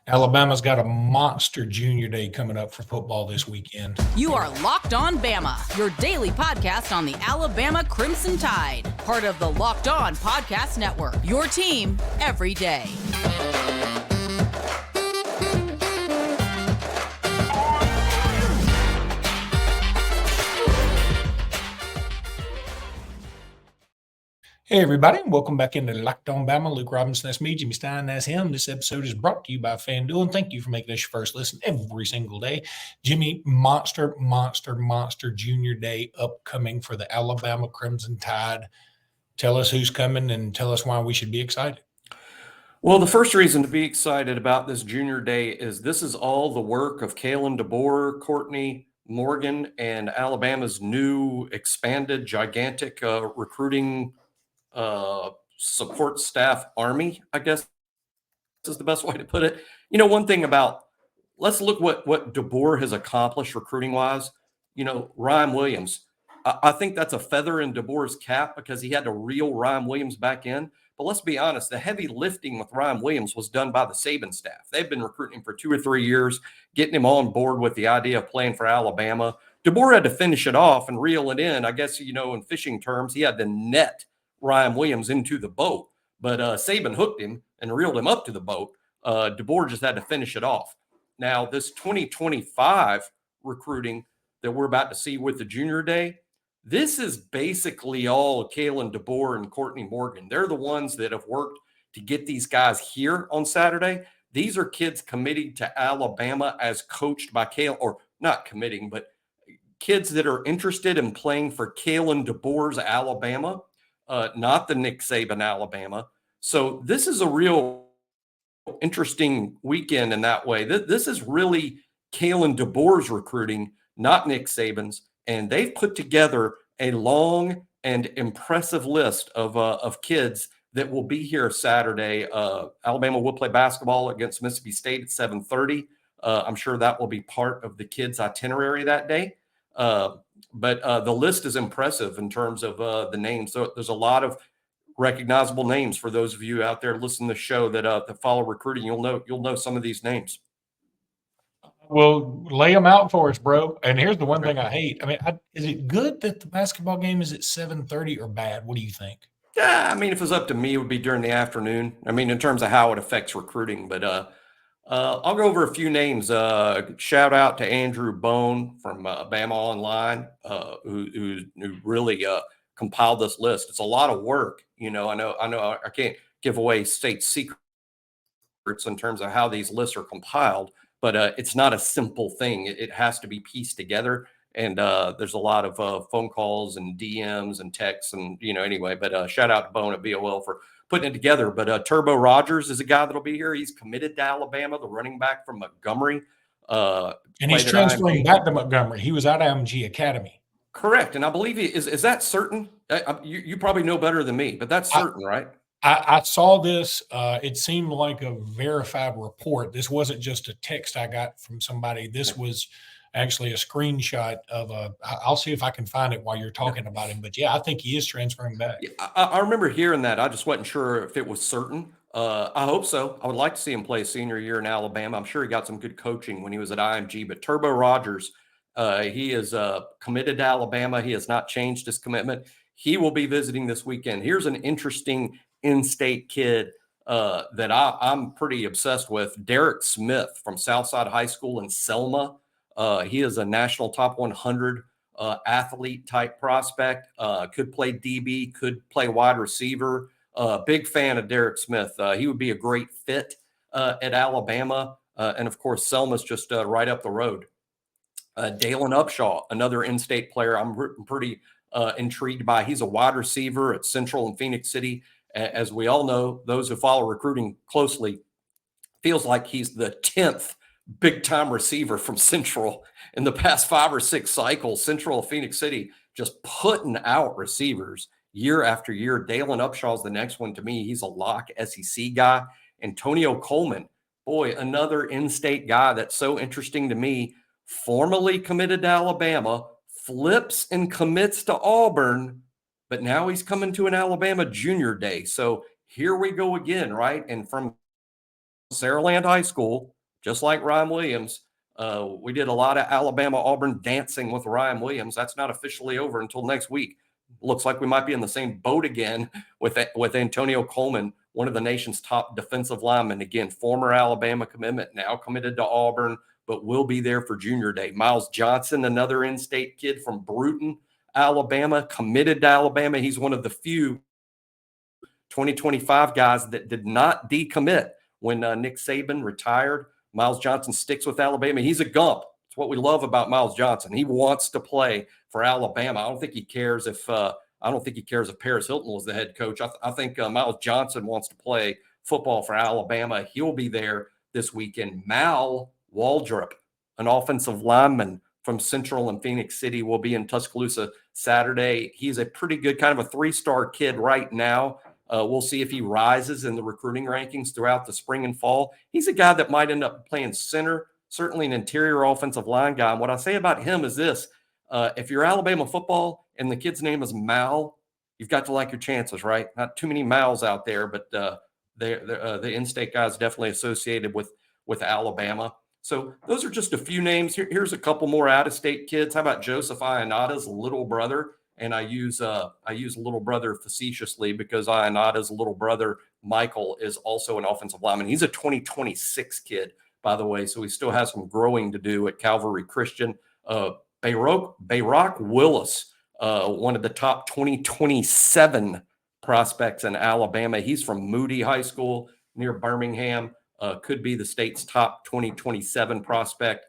Alabama's got a monster junior day coming up for football this weekend. You are Locked On Bama, your daily podcast on the Alabama Crimson Tide, part of the Locked On Podcast Network, your team every day. Hey, everybody, and welcome back into Locked On Bama. Luke Robinson, that's me. Jimmy Stein, that's him. This episode is brought to you by FanDuel, and thank you for making us your first listen every single day. Jimmy, monster junior day upcoming for the Alabama Crimson Tide. Tell us who's coming and tell us why we should be excited. Well, the first reason to be excited about this junior day is this is all the work of Kalen DeBoer, Courtney Morgan, and Alabama's new expanded, gigantic recruiting support staff army, I guess is the best way to put it. You know, one thing about, let's look what DeBoer has accomplished recruiting wise. You know, Ryan Williams, I think that's a feather in DeBoer's cap because he had to reel Ryan Williams back in. But let's be honest, the heavy lifting with Ryan Williams was done by the Saban staff. They've been recruiting for 2 or 3 years, getting him on board with the idea of playing for Alabama. DeBoer had to finish it off and reel it in. I guess, you know, in fishing terms, he had to net Ryan Williams into the boat, but Saban hooked him and reeled him up to the boat. DeBoer just had to finish it off. Now, this 2025 recruiting that we're about to see with the junior day, this is basically all Kalen DeBoer and Courtney Morgan. They're the ones that have worked to get these guys here on Saturday. These are kids committing to Alabama as coached by Kalen, or not committing, but kids that are interested in playing for Kalen DeBoer's Alabama. Not the Nick Saban Alabama. So this is a real interesting weekend in that way. This is really Kalen DeBoer's recruiting, not Nick Saban's. And they've put together a long and impressive list of kids that will be here Saturday. Alabama will play basketball against Mississippi State at 7:30. I'm sure that will be part of the kids' itinerary that day. But the list is impressive in terms of the names. So there's a lot of recognizable names for those of you out there listening to the show that follow recruiting. You'll know some of these names. Well, lay them out for us, bro. And here's the one thing I hate. I mean, is it good that the basketball game is at 7:30 or bad? What do you think? Yeah, I mean, if it was up to me, it would be during the afternoon. I mean, in terms of how it affects recruiting, but I'll go over a few names. Shout out to Andrew Bone from Bama Online, who really compiled this list. It's a lot of work. You know, I know I can't give away state secrets in terms of how these lists are compiled, but it's not a simple thing. It has to be pieced together. And there's a lot of phone calls and DMs and texts and, you know, anyway, but shout out to Bone at BOL for putting it together. But Turbo Rogers is a guy that'll be here. He's committed to Alabama, the running back from Montgomery. And he's transferring back to Montgomery. He was at IMG Academy. Correct. And I believe is that certain? You probably know better than me, but that's certain, right? I saw this. It seemed like a verified report. This wasn't just a text I got from somebody. This was actually a screenshot of I'll see if I can find it while you're talking about him. But yeah, I think he is transferring back. Yeah, I remember hearing that. I just wasn't sure if it was certain. I hope so. I would like to see him play senior year in Alabama. I'm sure he got some good coaching when he was at IMG. But Turbo Rogers, he is committed to Alabama. He has not changed his commitment. He will be visiting this weekend. Here's an interesting in-state kid that I'm pretty obsessed with. Derek Smith from Southside High School in Selma. He is a national top 100 athlete type prospect. Could play DB, could play wide receiver. Big fan of Derek Smith. He would be a great fit at Alabama. And of course, Selma's just right up the road. Dalen Upshaw, another in-state player I'm pretty intrigued by. He's a wide receiver at Central in Phoenix City. As we all know, those who follow recruiting closely, feels like he's the 10th big-time receiver from Central in the past 5 or 6 cycles. Central of Phoenix City just putting out receivers year after year. Dalen Upshaw's the next one to me. He's a lock SEC guy. Antonio Coleman, boy, another in-state guy that's so interesting to me. Formerly committed to Alabama, flips and commits to Auburn, but now he's coming to an Alabama junior day. So here we go again, right? And from Saraland High School, just like Ryan Williams. We did a lot of Alabama-Auburn dancing with Ryan Williams. That's not officially over until next week. Looks like we might be in the same boat again with Antonio Coleman, one of the nation's top defensive linemen. Again, former Alabama commitment, now committed to Auburn, but will be there for Junior Day. Miles Johnson, another in-state kid from Bruton, Alabama, committed to Alabama. He's one of the few 2025 guys that did not decommit when Nick Saban retired. Miles Johnson sticks with Alabama. He's a Gump. It's what we love about Miles Johnson. He wants to play for Alabama. I don't think he cares if Paris Hilton was the head coach. I think Miles Johnson wants to play football for Alabama. He'll be there this weekend. Mal Waldrop, an offensive lineman from Central and Phoenix City, will be in Tuscaloosa Saturday. He's a pretty good kind of a 3-star kid right now. We'll see if he rises in the recruiting rankings throughout the spring and fall. He's a guy that might end up playing center, certainly an interior offensive line guy. And what I say about him is this. If you're Alabama football and the kid's name is Mal, you've got to like your chances, right? Not too many Mals out there, but the in-state guys definitely associated with Alabama. So those are just a few names. Here's a couple more out-of-state kids. How about Joseph Ionata's little brother? And I use little brother facetiously because Ionata's little brother, Michael, is also an offensive lineman. He's a 2026 kid, by the way, so he still has some growing to do at Calvary Christian. Bayrock Willis, one of the top 2027 prospects in Alabama. He's from Moody High School near Birmingham. Could be the state's top 2027 prospect.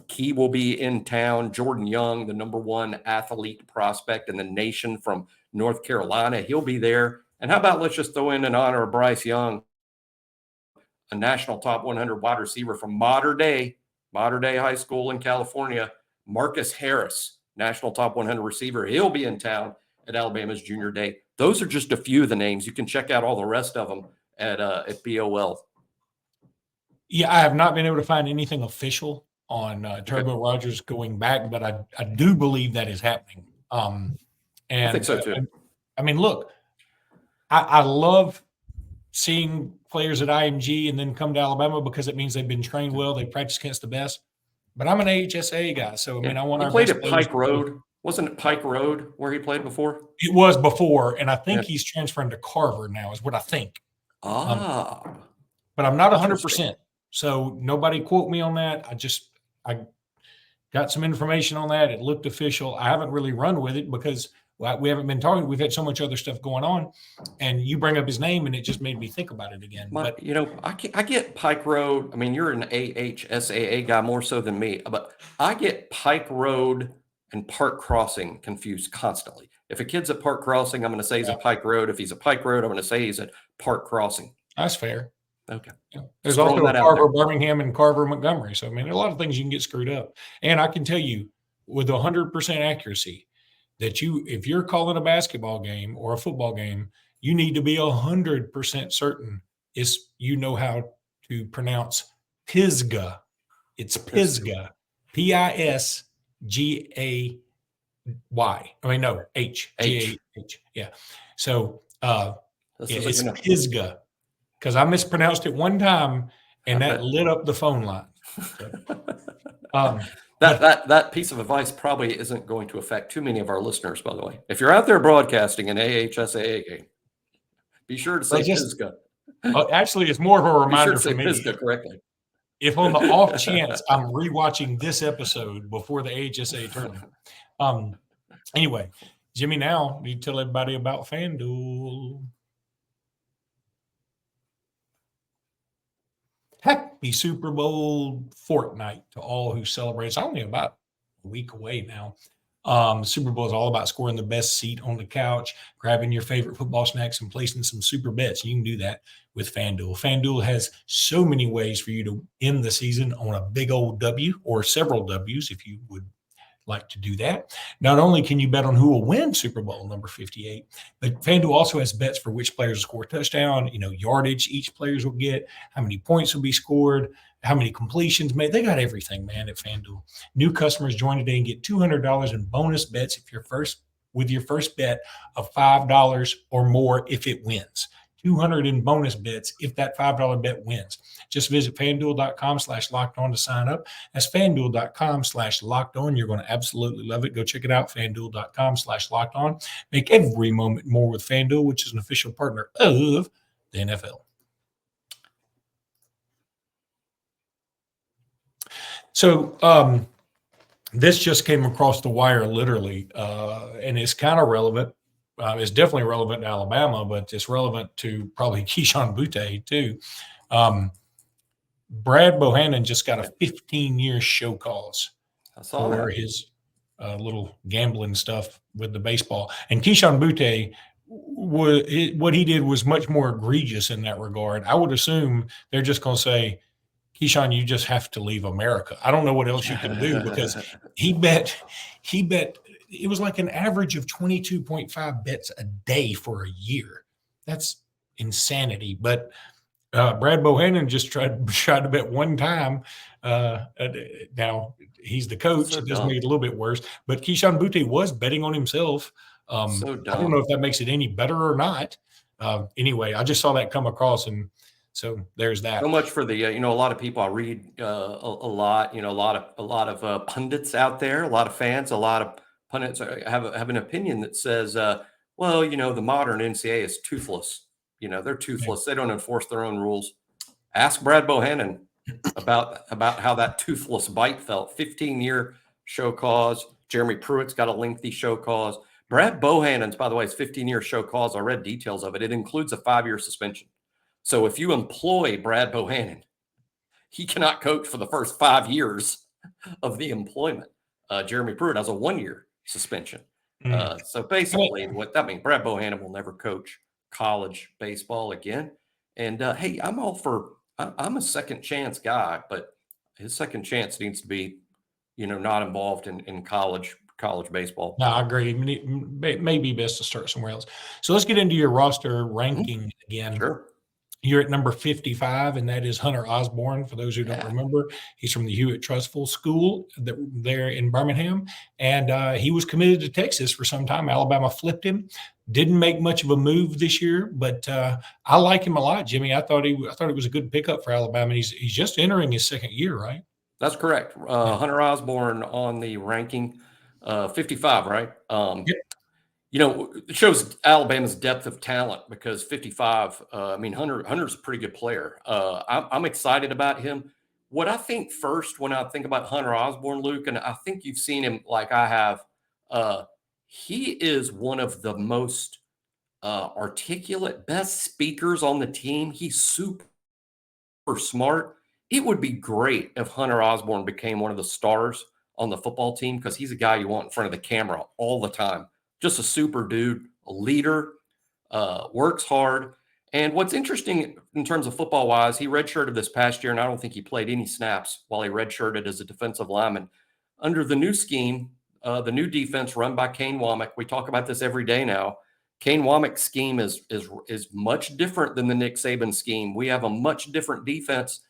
Key will be in town. Jordan Young, the #1 athlete prospect in the nation from North Carolina. He'll be there. And how about let's just throw in honor of Bryce Young, a national top 100 wide receiver from Mater Dei High School in California. Marcus Harris, national top 100 receiver. He'll be in town at Alabama's Junior Day. Those are just a few of the names. You can check out all the rest of them at BOL. Yeah, I have not been able to find anything official on Turbo Rogers going back, but I do believe that is happening. And I think so too. I mean, look, I love seeing players at IMG and then come to Alabama because it means they've been trained well, they practice against the best. But I'm an AHSA guy, so I mean, I want he our played best at players Pike Road. Wasn't it Pike Road where he played before? It was before, and I think he's transferring to Carver now, is what I think. But I'm not 100%. So nobody quote me on that. I got some information on that. It looked official. I haven't really run with it because we haven't been talking. We've had so much other stuff going on, and you bring up his name, and it just made me think about it again. But I get Pike Road. I mean, you're an AHSAA guy more so than me, but I get Pike Road and Park Crossing confused constantly. If a kid's at Park Crossing, I'm going to say he's at Pike Road. If he's at Pike Road, I'm going to say he's at Park Crossing. That's fair. Okay. Yeah. There's also Carver Birmingham and Carver Montgomery. So, I mean, there are a lot of things you can get screwed up. And I can tell you with 100% accuracy that if you're calling a basketball game or a football game, you need to be 100% certain you know how to pronounce Pisgah. It's Pisgah. Pisgay. I mean, no, H-G-A-H. Yeah. So it's Pisgah. Because I mispronounced it one time, and that lit up the phone line. So, that piece of advice probably isn't going to affect too many of our listeners, by the way. If you're out there broadcasting an AHSAA game, be sure to say Pisgah. Actually, it's more of a reminder for me. Pisgah correctly. If on the off chance I'm rewatching this episode before the AHSA tournament. Anyway, Jimmy, now you tell everybody about FanDuel. Happy Super Bowl fortnight to all who celebrate. It's only about a week away now. Super Bowl is all about scoring the best seat on the couch, grabbing your favorite football snacks, and placing some super bets. You can do that with FanDuel. FanDuel has so many ways for you to end the season on a big old W or several W's if you would like to do that. Not only can you bet on who will win Super Bowl number 58, but FanDuel also has bets for which players will score a touchdown, yardage each players will get, how many points will be scored, how many completions made. They got everything, man, at FanDuel. New customers join today and get $200 in bonus bets with your first bet of $5 or more if it wins. $200 in bonus bets if that $5 bet wins. Just visit FanDuel.com/lockedon to sign up. That's FanDuel.com/lockedon. You're going to absolutely love it. Go check it out. FanDuel.com/lockedon. Make every moment more with FanDuel, which is an official partner of the NFL. So this just came across the wire literally, and it's kind of relevant. It's definitely relevant to Alabama, but it's relevant to probably Keyshawn Butte too. Brad Bohannon just got a 15-year show cause for his little gambling stuff with the baseball. And Keyshawn Butte, what he did was much more egregious in that regard. I would assume they're just going to say, Keyshawn, you just have to leave America. I don't know what else you can do because he bet it was like an average of 22.5 bets a day for a year. That's insanity. But Brad Bohannon just tried to bet one time. Now he's the coach. So it does make it a little bit worse. But Keyshawn Butte was betting on himself. I don't know if that makes it any better or not. Anyway, I just saw that come across, and so there's that. So much for the a lot of people I read a lot. A lot of pundits out there, a lot of fans, a lot of pundits have an opinion that says, well, the modern NCAA is toothless. They're toothless. They don't enforce their own rules. Ask Brad Bohannon about how that toothless bite felt. 15-year show cause. Jeremy Pruitt's got a lengthy show cause. Brad Bohannon's, by the way, is 15-year show cause. I read details of it. It includes a 5-year suspension. So if you employ Brad Bohannon, he cannot coach for the first 5 years of the employment. Jeremy Pruitt has a 1-year suspension. So basically what that means, Brad Bohannon will never coach college baseball again. And hey, I'm a second chance guy, but his second chance needs to be, not involved in college baseball. No, I agree. It may be best to start somewhere else. So let's get into your roster ranking again. Sure. You're at number 55, and that is Hunter Osborne. For those who don't remember, he's from the Hewitt-Trussville School there in Birmingham, and he was committed to Texas for some time. Alabama flipped him. Didn't make much of a move this year, but I like him a lot, Jimmy. I thought it was a good pickup for Alabama. He's just entering his second year, right? That's correct. Hunter Osborne on the ranking, 55, right? Yep. It shows Alabama's depth of talent because 55, Hunter's a pretty good player. I'm excited about him. What I think first when I think about Hunter Osborne, Luke, and I think you've seen him like I have, he is one of the most articulate, best speakers on the team. He's super smart. It would be great if Hunter Osborne became one of the stars on the football team because he's a guy you want in front of the camera all the time. Just a super dude, a leader, works hard. And what's interesting in terms of football-wise, he redshirted this past year, and I don't think he played any snaps while he redshirted as a defensive lineman. Under the new scheme, the new defense run by Kane Womack, we talk about this every day now. Kane Womack's scheme is much different than the Nick Saban scheme. We have a much different defense,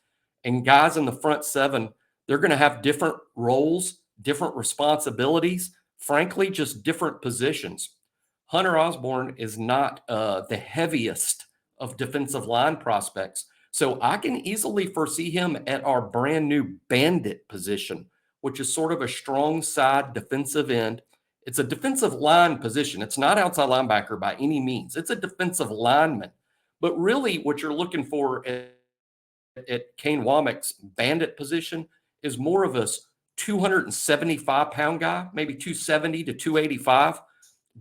and guys in the front seven, they're going to have different roles, different responsibilities. Frankly, just different positions. Hunter Osborne is not the heaviest of defensive line prospects. So I can easily foresee him at our brand new bandit position, which is sort of a strong side defensive end. It's a defensive line position. It's not outside linebacker by any means. It's a defensive lineman. But really what you're looking for at Kane Womack's bandit position is more of a 275-pound guy, maybe 270 to 285.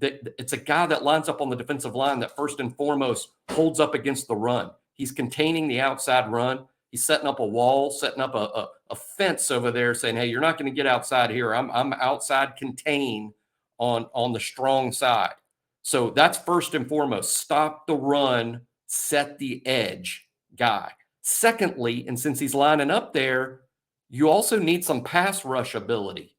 It's a guy that lines up on the defensive line that first and foremost holds up against the run. He's containing the outside run. He's setting up a wall, setting up a fence over there saying, hey, you're not going to get outside here. I'm outside contain on the strong side. So that's first and foremost. Stop the run, set the edge guy. Secondly, and since he's lining up there, you also need some pass rush ability.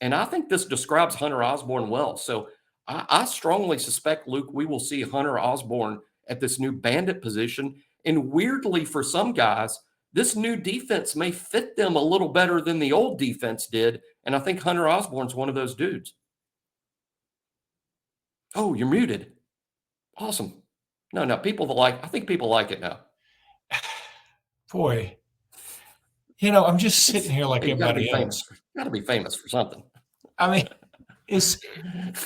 And I think this describes Hunter Osborne well. So I strongly suspect, Luke, we will see Hunter Osborne at this new bandit position. And weirdly, for some guys, this new defense may fit them a little better than the old defense did. And I think Hunter Osborne's one of those dudes. Oh, you're muted. Awesome. No. I think people like it now. Boy, I'm just sitting here like Hey, you got to be everybody famous. else. Got to be famous for something. I mean, it's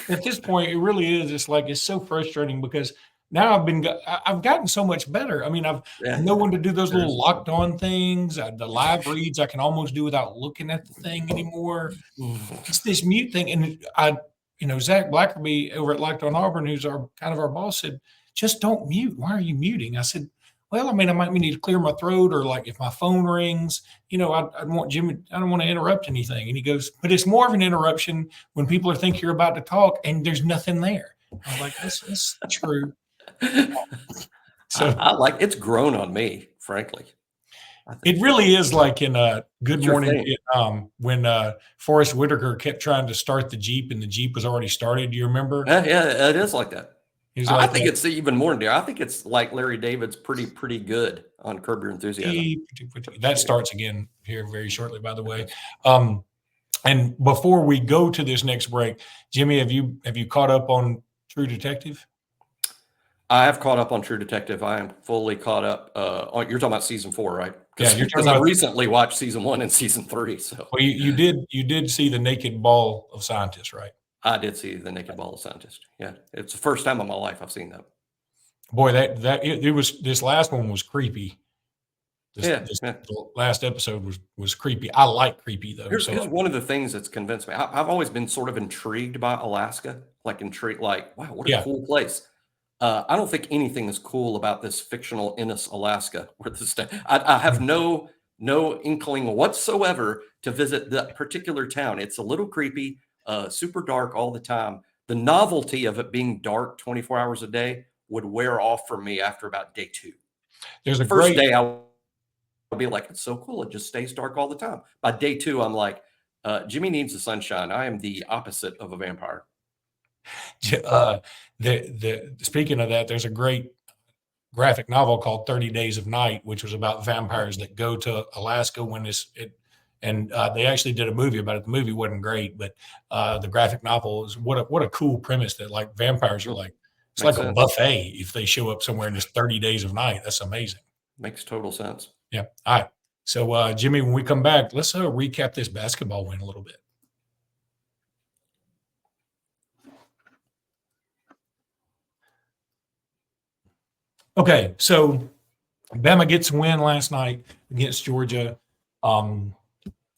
at this point, it really is. It's like it's so frustrating because now I've gotten so much better. I mean, I've Yeah, no one to do those little seriously. locked on things. The live reads I can almost do without looking at the thing anymore. It's this mute thing, and Zach Blackerby over at Locked On Auburn, who's our boss, said, "Just don't mute. Why are you muting?" I said, "Well, I mean, I might need to clear my throat, or like if my phone rings, I'd want Jimmy. I don't want to interrupt anything." And he goes, "But it's more of an interruption when people are think you're about to talk and there's nothing there." I was like, "That's true." So I like it's grown on me, frankly. I think it really is like in Good it's your Morning thing. Vietnam when Forrest Whitaker kept trying to start the Jeep and the Jeep was already started. Do you remember? Yeah, it is like that. He's I like, think it's even more dear. I think it's like Larry David's pretty good on Curb Your Enthusiasm. that starts again here very shortly, by the way. And before we go to this next break, Jimmy, have you caught up on True Detective? I have caught up on True Detective. I am fully caught up. You're talking about season 4, right? Yeah, you're talking Because I about. recently watched season 1 and season 3. So Well, you did see the naked ball of scientists, right? I did see the Naked Ball of Scientist. Yeah, it's the first time in my life I've seen that. Boy, it was this last one was creepy. Yeah. The last episode was creepy. I like creepy though. Here's one of the things that's convinced me. I've always been sort of intrigued by Alaska, like wow, what a Yeah. cool place. I don't think anything is cool about this fictional Ennis, Alaska, where I have no inkling whatsoever to visit that particular town. It's a little creepy, super dark all the time. The novelty of it being dark 24 hours a day would wear off for me after about day 2. There's a First great day, I'll be like, it's so cool. It just stays dark all the time. By day 2, I'm like, Jimmy needs the sunshine. I am the opposite of a vampire. Speaking of that, there's a great graphic novel called 30 Days of Night, which was about vampires that go to Alaska when they actually did a movie about it. The movie wasn't great, but the graphic novel is what a cool premise that like vampires are like, it's Makes like a sense. buffet if they show up somewhere in this 30 Days of Night. That's amazing. Makes total sense. Yeah. All right. So, Jimmy, when we come back, let's recap this basketball win a little bit. Okay, so Bama gets a win last night against Georgia.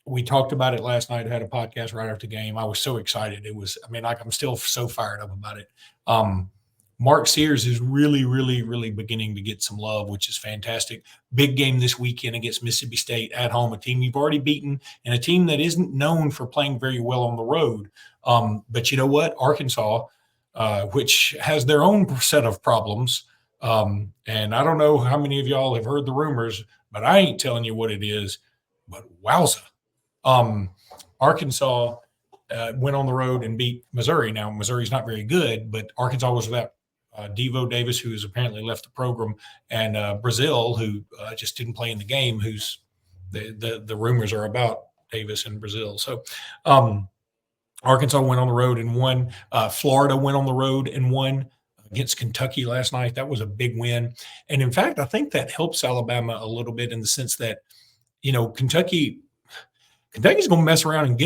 We talked about it last night. I had a podcast right after the game. I was so excited. I'm still so fired up about it. Mark Sears is really, really, really beginning to get some love, which is fantastic. Big game this weekend against Mississippi State at home, a team you've already beaten and a team that isn't known for playing very well on the road. But you know what? Arkansas, which has their own set of problems, and I don't know how many of y'all have heard the rumors, but I ain't telling you what it is. But wowza. Arkansas went on the road and beat Missouri. Now, Missouri's not very good, but Arkansas was without Devo Davis, who has apparently left the program, and Brazil, who just didn't play in the game, who's the rumors are about Davis and Brazil. So Arkansas went on the road and won. Florida went on the road and won against Kentucky last night. That was a big win. And in fact, I think that helps Alabama a little bit in the sense that, Kentucky's going to mess around and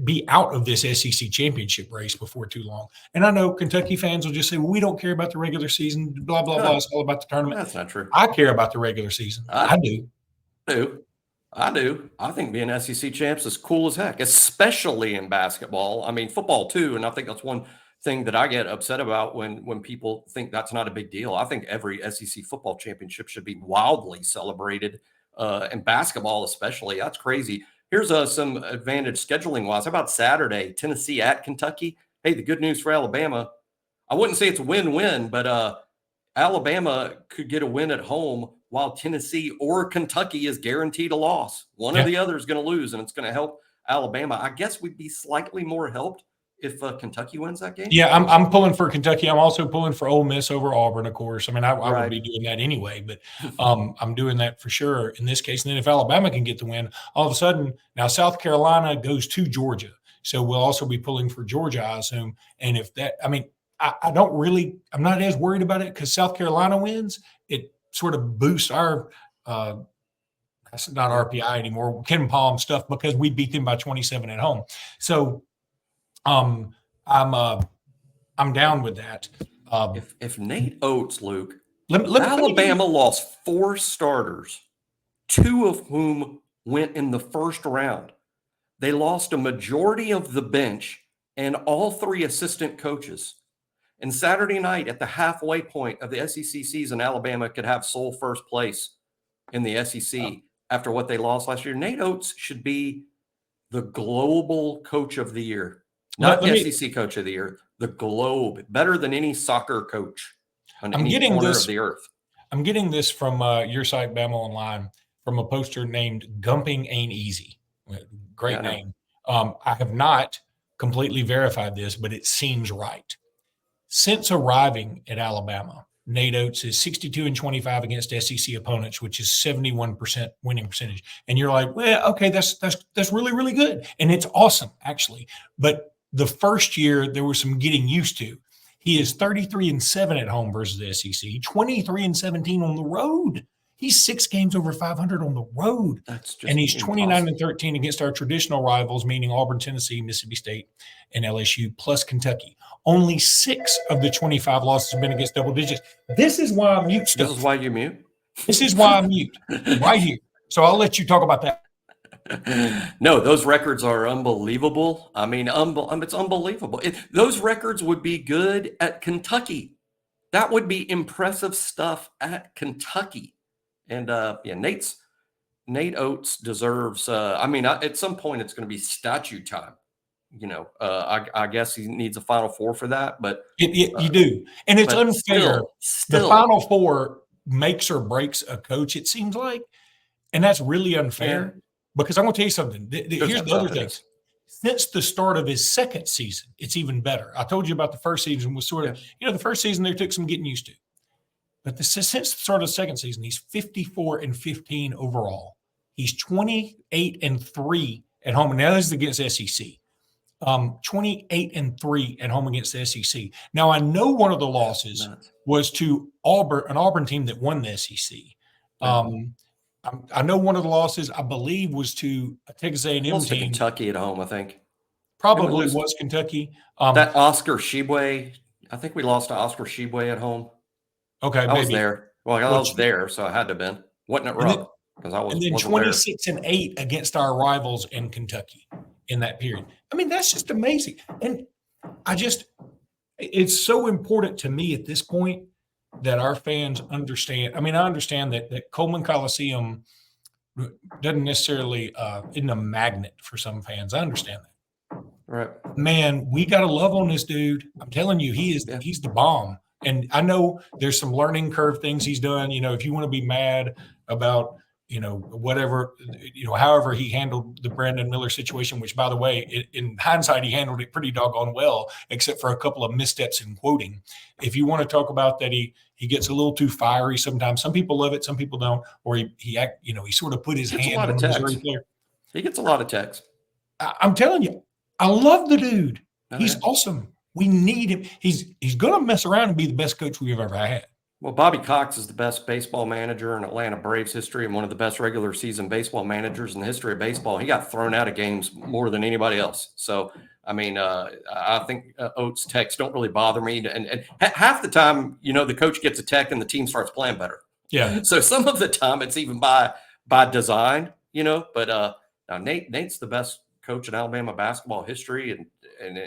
be out of this SEC championship race before too long. And I know Kentucky fans will just say, well, we don't care about the regular season, blah, blah, blah. It's all about the tournament. That's not true. I care about the regular season. I do. I do. I think being SEC champs is cool as heck, especially in basketball. I mean, football too. And I think that's one thing that I get upset about when people think that's not a big deal. I think every SEC football championship should be wildly celebrated, and basketball especially. That's crazy. Here's some advantage scheduling wise. How about Saturday, Tennessee at Kentucky? Hey, the good news for Alabama, I wouldn't say it's a win-win, but Alabama could get a win at home while Tennessee or Kentucky is guaranteed a loss. One or the other is going to lose, and it's going to help Alabama. I guess we'd be slightly more helped if Kentucky wins that game. Yeah, I'm pulling for Kentucky. I'm also pulling for Ole Miss over Auburn, of course. I mean, I would be doing that anyway, but I'm doing that for sure in this case. And then if Alabama can get the win, all of a sudden, now South Carolina goes to Georgia. So we'll also be pulling for Georgia, I assume. And if that, I mean, I'm not as worried about it because South Carolina wins. It sort of boosts our, that's not RPI anymore, Ken Palm stuff because we beat them by 27 at home. So I'm down with that. If Nate Oats, Luke, Alabama lost 4 starters, 2 of whom went in the first round. They lost a majority of the bench and all 3 assistant coaches. And Saturday night at the halfway point of the SEC season, Alabama could have sole first place in the SEC after what they lost last year. Nate Oats should be the global coach of the year, not the SEC coach of the year, the globe, better than any soccer coach on any corner of the earth. I'm getting this from your site, Bama Online, from a poster named Gumping Ain't Easy. Great name. I have not completely verified this, but it seems right. Since arriving at Alabama, Nate Oats is 62-25 against SEC opponents, which is 71% winning percentage. And you're like, well, okay, that's really, really good. And it's awesome, actually. But the first year, there was some getting used to. He is 33-7 at home versus the SEC, 23-17 on the road. He's 6 games over 500 on the road. And he's 29-13 against our traditional rivals, meaning Auburn, Tennessee, Mississippi State, and LSU, plus Kentucky. Only 6 of the 25 losses have been against double digits. This is why I mute stuff. This is why you mute? This is why I mute right here. So I'll let you talk about that. No, those records are unbelievable. I mean, it's unbelievable. Those records would be good at Kentucky. That would be impressive stuff at Kentucky. And Nate Oats deserves. At some point it's going to be statue time. I guess he needs a Final Four for that. But you do, and it's unfair. Still, the Final Four makes or breaks a coach. It seems like, and that's really unfair. Yeah. Because I'm going to tell you something. Here's the other thing. Since the start of his second season, it's even better. I told you about the first season was sort of, the first season there took some getting used to. But since the start of the second season, he's 54-15 overall. He's 28-3 at home. And now this is against SEC. 28-3 at home against the SEC. Now, I know one of the losses was to an Auburn team that won the SEC. I know one of the losses, I believe, was to a Texas A&M team. Kentucky at home, I think. Probably was Kentucky. That Oscar Shibwe, I think we lost to Oscar Shibwe at home. Okay, I was there. Well, I was there, so I had to have been. Wasn't it rough? Because I was. And then 26-8 against our rivals in Kentucky in that period. I mean, that's just amazing. And it's so important to me at this point that our fans understand. I mean, I understand that Coleman Coliseum doesn't necessarily isn't a magnet for some fans. I understand that. Right. Man, we got to love on this dude. I'm telling you, he's the bomb. And I know there's some learning curve things he's done. If you want to be mad about, whatever, however he handled the Brandon Miller situation, which, by the way, in hindsight, he handled it pretty doggone well, except for a couple of missteps in quoting. If you want to talk about that, he gets a little too fiery sometimes. Some people love it, some people don't. Or he sort of put his hand on the Missouri player. He gets a lot of texts. I'm telling you, I love the dude. He's awesome. We need him. He's going to mess around and be the best coach we've ever had. Well, Bobby Cox is the best baseball manager in Atlanta Braves history and one of the best regular season baseball managers in the history of baseball. He got thrown out of games more than anybody else. So, I mean, I think Oates' texts don't really bother me. And half the time, the coach gets a tech and the team starts playing better. Yeah. So some of the time it's even by design, But Nate's the best coach in Alabama basketball history and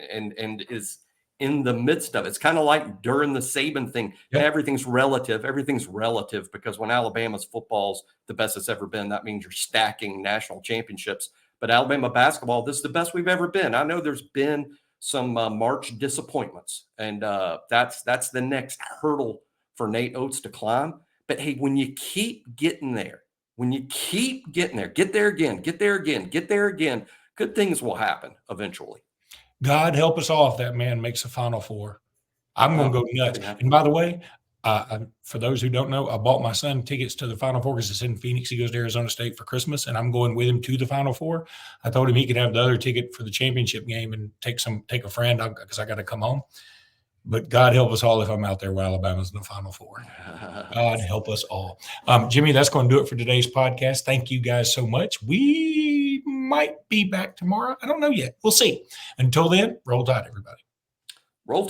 is in the midst of it. It's kind of like during the Saban thing. Yep. Everything's relative because when Alabama's football's the best it's ever been, that means you're stacking national championships. But Alabama basketball, this is the best we've ever been. I know there's been some March disappointments, and that's the next hurdle for Nate Oats to climb. But hey, when you keep getting there, get there again, good things will happen eventually. God help us all if that man makes a Final Four. I'm going to go nuts. And by the way, for those who don't know, I bought my son tickets to the Final Four because it's in Phoenix. He goes to Arizona State for Christmas, and I'm going with him to the Final Four. I told him he could have the other ticket for the championship game and take a friend because I got to come home. But God help us all if I'm out there while Alabama's in the Final Four. God help us all. Jimmy, that's going to do it for today's podcast. Thank you guys so much. We might be back tomorrow. I don't know yet. We'll see. Until then, roll Tide, everybody. Roll Tide.